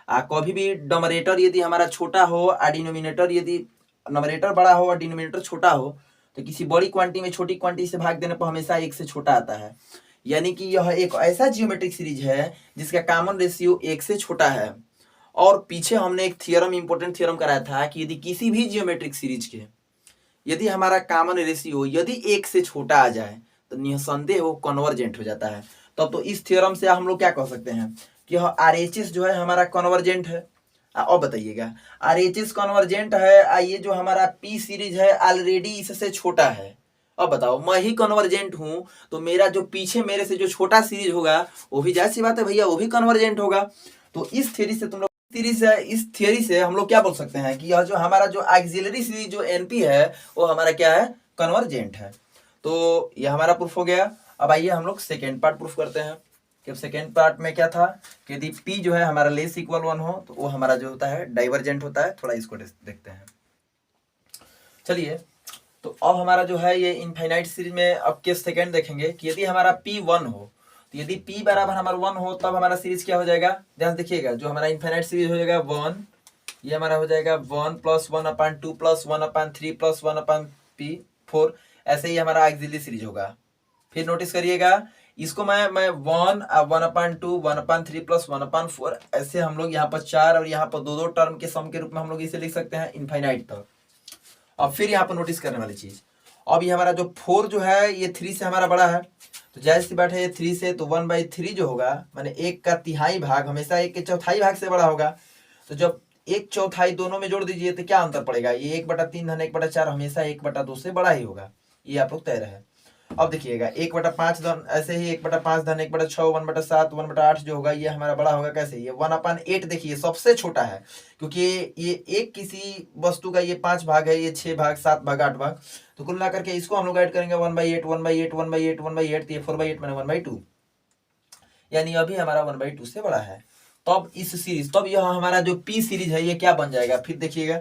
कभी भी डोमिनेटर यदि हमारा छोटा हो और डिनोमिनेटर, यदि नोमिनेटर बड़ा हो और डिनोमिनेटर छोटा हो, तो किसी बड़ी क्वांटिटी में छोटी क्वांटिटी से भाग देने पर हमेशा 1 से छोटा आता है। यानी कि यह एक ऐसा जियोमेट्रिक सीरीज है जिसका कॉमन रेशियो 1 से छोटा है। और पीछे हमने एक थियरम, इंपॉर्टेंट थियरम कराया था कि यदि किसी भी जियोमेट्रिक सीरीज के यदि हमारा कॉमन रेशियो यदि 1 से छोटा आ जाए तो निसंदेह वो कन्वर्जेंट हो जाता है। तब तो इस थ्योरम से हम लोग क्या कह सकते हैं कि यह RHS जो है हमारा कन्वर्जेंट है। अब बताइएगा RHS कन्वर्जेंट है, ये जो हमारा P सीरीज है ऑलरेडी इससे छोटा है, अब बताओ, मैं ही कन्वर्जेंट हूं तो मेरा जो पीछे मेरे से जो छोटा सीरीज होगा वो भी जाहिर सी बात है भैया वो भी कन्वर्जेंट होगा। तो इस थ्योरी से तुम लोग इस थ्योरी से हम लोग क्या बोल सकते हैं कि यह जो हमारा जो ऑक्सिलरी सीरीज जो एनपी है वो हमारा क्या है, कन्वर्जेंट है। तो यह हमारा प्रूफ हो गया। अब आइए हम लोग सेकेंड पार्ट प्रूफ करते हैं कि सेकेंड पार्ट में क्या था कि यदि P जो है हमारा लेस इक्वल 1 हो तो वो हमारा जो होता है डाइवर्जेंट होता है। थोड़ा इसको देखते हैं। चलिए, तो अब हमारा जो है ये इनफाइनाइट सीरीज में अब केस सेकेंड देखेंगे कि यदि हमारा P 1 हो तो यदि P बराबर हमारा 1 हो तब हमारा सीरीज क्या हो जाएगा, ध्यान देखिएगा। जो हमारा इनफाइनाइट सीरीज हो जाएगा 1, ये हमारा हो जाएगा 1 + 1/2 + 1/3 + 1/P4। ऐसे ही हमारा ऑक्सिलरी सीरीज होगा। फिर नोटिस करिएगा इसको मैं 1 1/2 1/3 + 1/4 ऐसे हम लोग यहाँ पर 4 और यहाँ पर दो टर्म के सम के रूप में हम लोग इसे लिख सकते हैं इनफाइनाइट तक। अब फिर यहाँ पर नोटिस करने वाली चीज, अब ये हमारा जो 4 जो है ये 3 से हमारा बड़ा है तो जाहिर सी बात है ये 3 से तो 1/3 जो होगा माने 1/3 भाग हमेशा 1/4 भाग से बड़ा होगा। तो जब 1/4 दोनों में जोड़ दीजिए तो क्या अंतर पड़ेगा, ये 1/3 धन 1/4 हमेशा 1/2 से बड़ा ही होगा। ये आप लोग तय रहे। अब देखिएगा 1/5 धन ऐसे ही 1/5 धन 1/6 1/7 1/8 जो होगा ये हमारा बड़ा होगा। कैसे, ये 1/8 देखिए सबसे छोटा है क्योंकि ये एक किसी वस्तु का ये 5 भाग है, ये 6 भाग 7 भाग 8 भाग, तो कुल मिलाकर के इसको हम लोग ऐड करेंगे 1/8 1/8 1/8 1/8 तो ये 4/8 मैंने 1/2, यानी अभी हमारा 1/2 से बड़ा है। तब इस सीरीज, तब यह हमारा जो पी सीरीज है ये क्या बन जाएगा, फिर देखिएगा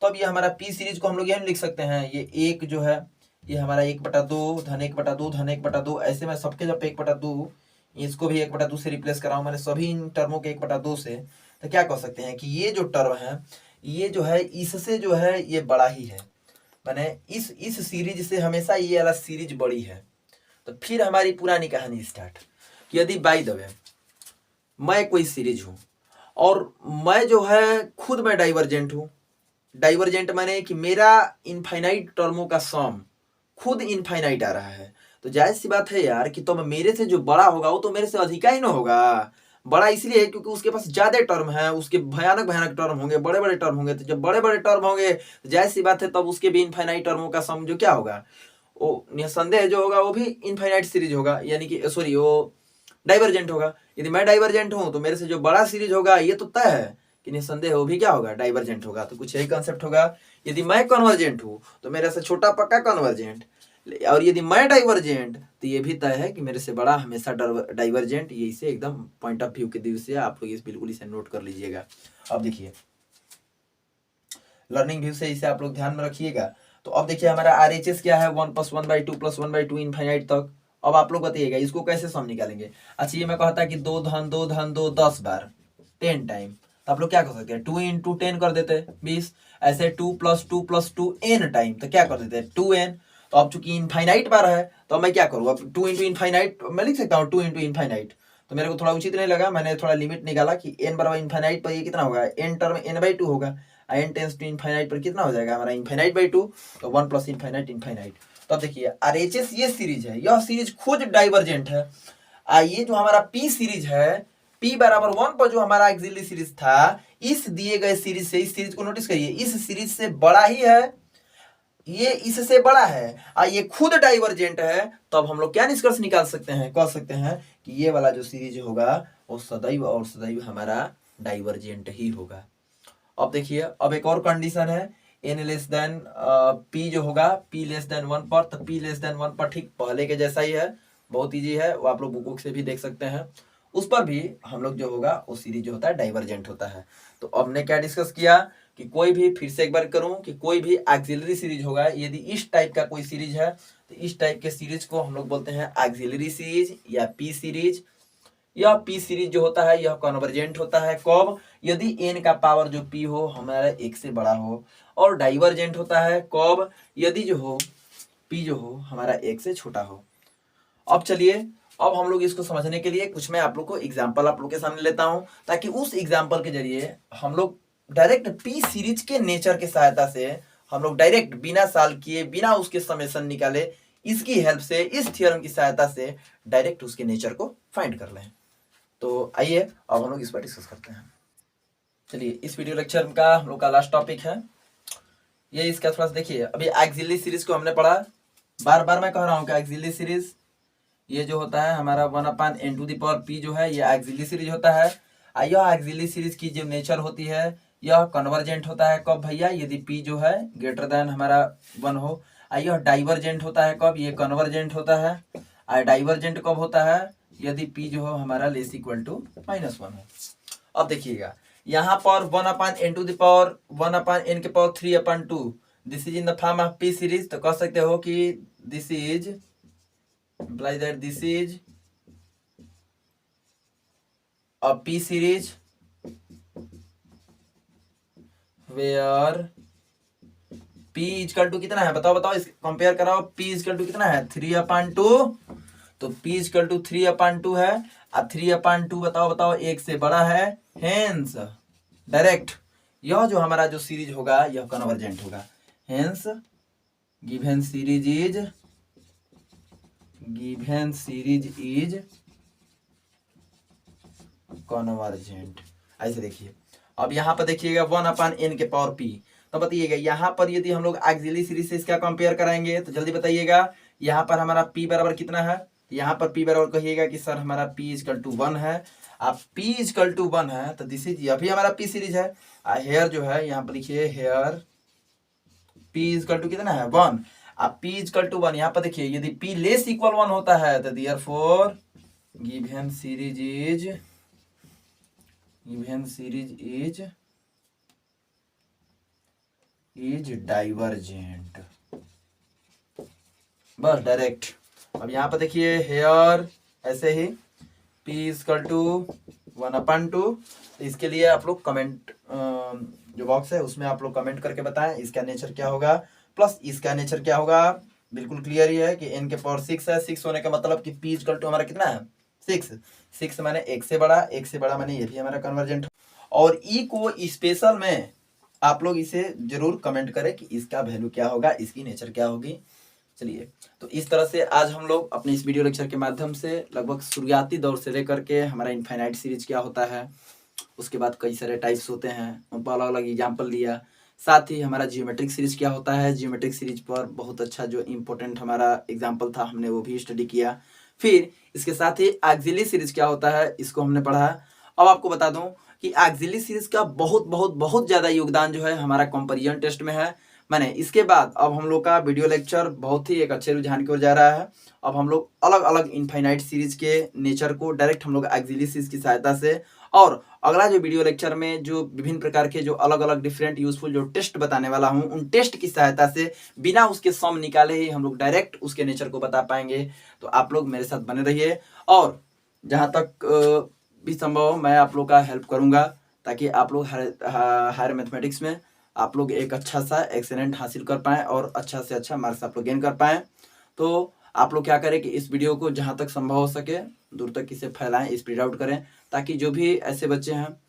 तब ये हमारा पी सीरीज को हम लोग यह लिख सकते हैं, ये एक जो है ये हमारा 1/2 धन 1/2 धन 1/2 ऐसे में सबके जब 1/2 इसको भी 1/2 से रिप्लेस कराऊं मैंने सभी इन टर्मों के 1/2 से, तो क्या कह सकते हैं कि ये जो टर्म है ये जो है इससे जो है ये बड़ा ही है, माने इस सीरीज से हमेशा ये वाला सीरीज बड़ी है। तो फिर हमारी पुरानी कहानी स्टार्ट कि यदि बाय द वे मैं कोई सीरीज हूं और मैं जो है खुद में डाइवर्जेंट हूं, डाइवर्जेंट माने कि मेरा इनफाइनाइट टर्मों का सम खुद इनफाइनाइट आ रहा है, तो जाहिर सी बात है यार कि तो मेरे से जो बड़ा होगा वो तो मेरे से अधिका ही ना होगा। बड़ा इसलिए है क्योंकि उसके पास ज्यादा टर्म है, उसके भयानक भयानक टर्म होंगे, बड़े बड़े टर्म होंगे। तो जब बड़े बड़े टर्म होंगे तो जाहिर सी बात है तब उसके भी इनफाइनाइट टर्मों का सम जो क्या होगा वो निसंदेह जो होगा वो भी इनफाइनाइट सीरीज होगा, यानी कि सॉरी वो डाइवर्जेंट होगा। यदि मैं डाइवर्जेंट हूं तो मेरे से जो बड़ा सीरीज होगा ये तो तय है कि निसंदेह वो भी क्या होगा, डाइवर्जेंट होगा। तो कुछ यही कॉन्सेप्ट होगा। यदि मैं कन्वर्जेंट हूं तो मेरे से छोटा पक्का कन्वर्जेंट, और यदि मैं डाइवर्जेंट तो ये भी तय है कि मेरे से बड़ा हमेशा डाइवर्जेंट। ये इसे एकदम पॉइंट ऑफ व्यू के दिल से आप लोग इस बिल्कुल इसे नोट कर लीजिएगा। अब देखिए लर्निंग व्यू से इसे आप लोग ध्यान में रखिएगा। तो अब देखिए हमारा RHS क्या है, 1 + 1/2 + 1/2 इनफाइनाइट तक। अब आप लोग बताइएगा इसको कैसे सम निकालेंगे। अच्छा ये मैं कहता कि 2 धन 2 धन 2 10 बार 10 टाइम, तो आप लोग क्या कर सकते हैं 2 × 10 कर देते हैं 20, ऐसे 2 + 2 + 2 n टाइम, तो क्या कर देते हैं 2n। तो अब चूंकि इनफाइनाइट बार है तो मैं क्या करूँ, अब 2 × इनफाइनाइट मैं लिख सकता हूँ 2 × इनफाइनाइट, तो मेरे को थोड़ा उचित नहीं लगा, मैंने थोड़ा लिमिट निकाला कि n बराबर इनफाइनाइट पर ये कितना होगा, n टर्म n/2 होगा, n टेंस टू इनफाइनाइट पर कितना हो जाएगा हमारा इनफाइनाइट/2, तो 1 + इनफाइनाइट इनफाइनाइट। तो अब देखिए RHS ये सीरीज है, यह सीरीज खुद डाइवर्जेंट है। ये जो हमारा P सीरीज है, P बराबर 1 पर जो हमारा ऑक्सिलरी सीरीज था, इस दिए गए सीरीज से, इस सीरीज को नोटिस करिए, इस सीरीज से बड़ा ही है, ये इससे बड़ा है और ये खुद डाइवर्जेंट है। तो अब हम लोग क्या निष्कर्ष निकाल सकते हैं, कह सकते हैं कि ये वाला जो सीरीज होगा वो सदैव और सदैव हमारा डाइवर्जेंट ही होगा। अब देखिए अब एक और कंडीशन है, n लेस देन p जो होगा p लेस देन 1 पर, तो p लेस देन 1 पर ठीक पहले के जैसा ही है, बहुत इजी है, वो आप लोग बुक से भी देख सकते हैं। उस पर भी हम लोग जो होगा वो सीरीज जो होता है डाइवर्जेंट होता है। तो अब हमने क्या डिस्कस किया कि कोई भी, फिर से एक बार करूं कि कोई भी ऑक्सिलरी सीरीज होगा, यदि इस टाइप का कोई सीरीज है तो इस टाइप के सीरीज को हम लोग बोलते हैं ऑक्सिलरी सीरीज या पी सीरीज। यह पी सीरीज जो होता है यह कन्वर्जेंट होता है कब, यदि n का पावर जो p हो हमारा 1 से बड़ा हो, और डाइवर्जेंट होता है कब, यदि जो हो p जो हो हमारा 1 से छोटा हो। अब चलिए अब हम लोग इसको समझने के लिए कुछ मैं आप लोग को एग्जाम्पल आप लोग के सामने लेता हूं, ताकि उस एग्जाम्पल के जरिए हम लोग डायरेक्ट पी सीरीज के नेचर के सहायता से हम लोग डायरेक्ट बिना सॉल्व किए, बिना उसके समेशन निकाले, इसकी हेल्प से, इस थ्योरम की सहायता से डायरेक्ट उसके नेचर को फाइंड कर लें। तो आइए अब हम लोग इस पर डिस्कस करते हैं। चलिए इस वीडियो लेक्चर का हम लोग का लास्ट टॉपिक है ये, इसका थोड़ा सा देखिए। अभी ऑक्सिलरी सीरीज को हमने पढ़ा, बार बार मैं कह रहा हूँ कि ऑक्सिलरी सीरीज ये जो होता है हमारा 1/n⁻p जो है ये ऑक्सिलरी सीरीज होता है। यह ऑक्सिलरी सीरीज की जो नेचर होती है यह कन्वर्जेंट होता है कब भैया, यदि p जो है ग्रेटर देन हमारा 1 हो। यह डाइवर्जेंट होता है कब, ये कन्वर्जेंट होता है। और डाइवर्जेंट कब होता है, यदि p जो हो हमारा लेस इक्वल टू -1 हो। अब देखिएगा यहाँ पर 1/n⁻3/2 this is in the form of p series, तो कह सकते हो कि this is implies that this is a p series where p equal to कितना है, बताओ बताओ, इस कंपेयर कराओ। p इक्वल टू कितना है 3/2, तो p इक्वल टू 3/2 है। अब 3/2 बताओ बताओ एक से बड़ा है, हेंस डायरेक्ट यह जो हमारा जो सीरीज होगा यह कन्वर्जेंट होगा। Hence given series is convergent. ऐसे देखिए अब यहाँ पर देखिएगा 1/n⁻p, तो बताइएगा यहाँ पर यदि हम लोग ऑक्सिलरी सीरीज से इसका कंपेयर कराएंगे तो जल्दी बताइएगा यहाँ पर हमारा p बराबर कितना है, यहाँ पर p बराबर कहिएगा कि सर हमारा p इक्वल टू 1 है। अब p इक्वल टू 1 है तो दिस इज, यह भी हमारा p सीरीज है। हेयर जो है यहाँ पर लिखिए हेयर p इक्वल टू कितना है 1। अब p इक्वल टू 1 यहाँ पर देखिए यदि p लेस इक्वल 1 होता है तो therefore given series is divergent, बस डायरेक्ट। अब यहाँ पर देखिए हेयर ऐसे ही p इक्वल टू 1/2, इसके लिए आप लोग कमेंट जो बॉक्स है उसमें आप लोग कमेंट करके बताएं इसका नेचर क्या होगा प्लस इसका नेचर क्या होगा। बिल्कुल क्लियर ही है कि n⁻6 है, 6 होने का मतलब कि p इक्वल टू हमारा कितना है 6 माने एक से बड़ा माने ये भी हमारा कन्वर्जेंट। और e को स्पेशल में आप लोग इसे जरूर कमेंट करें कि इसका वैल्यू क्या होगा, इसकी नेचर क्या होगी। चलिए तो इस तरह से आज हम लोग अपने इस वीडियो लेक्चर के माध्यम से लगभग शुरुआती दौर से लेकर के हमारा इनफाइनाइट सीरीज क्या होता है, उसके बाद कई सारे टाइप्स होते हैं, उन पर अलग अलग एग्जाम्पल लिया। साथ ही हमारा जियोमेट्रिक सीरीज क्या होता है, जियोमेट्रिक सीरीज पर बहुत अच्छा जो इम्पोर्टेंट हमारा एग्जाम्पल था हमने वो भी स्टडी किया। फिर इसके साथ ही ऑक्सिलरी सीरीज क्या होता है इसको हमने पढ़ा। अब आपको बता दूं कि ऑक्सिलरी सीरीज का बहुत बहुत बहुत ज़्यादा योगदान जो है हमारा कंपैरिजन टेस्ट में है। मैंने इसके बाद अब हम लोग का वीडियो लेक्चर बहुत ही एक अच्छे रुझान की ओर जा रहा है। अब हम लोग अलग अलग इनफाइनाइट सीरीज के नेचर को डायरेक्ट हम लोग ऑक्सिलरी सीरीज की सहायता से, और अगला जो वीडियो लेक्चर में जो विभिन्न प्रकार के जो अलग अलग डिफरेंट यूजफुल जो टेस्ट बताने वाला हूं उन टेस्ट की सहायता से बिना उसके सम निकाले ही हम लोग डायरेक्ट उसके नेचर को बता पाएंगे। तो आप लोग मेरे साथ बने रहिए और जहां तक भी संभव हो मैं आप लोग का हेल्प करूंगा ताकि आप लोग हायर मैथमेटिक्स में आप लोग एक अच्छा सा एक्सीलेंट हासिल कर पाएँ और अच्छा से अच्छा मार्क्स आप लोग गेन कर पाएँ। तो आप लोग क्या करें कि इस वीडियो को जहां तक संभव हो सके दूर तक इसे फैलाएं, स्प्रेड आउट करें, ताकि जो भी ऐसे बच्चे हैं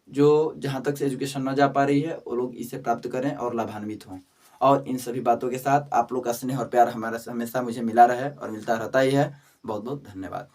जो जहां तक से एजुकेशन न जा पा रही है वो लोग इसे प्राप्त करें और लाभान्वित हों। और इन सभी बातों के साथ आप लोग का स्नेह और प्यार हमारा हमेशा मुझे मिला रहे और मिलता रहता ही है। बहुत बहुत धन्यवाद।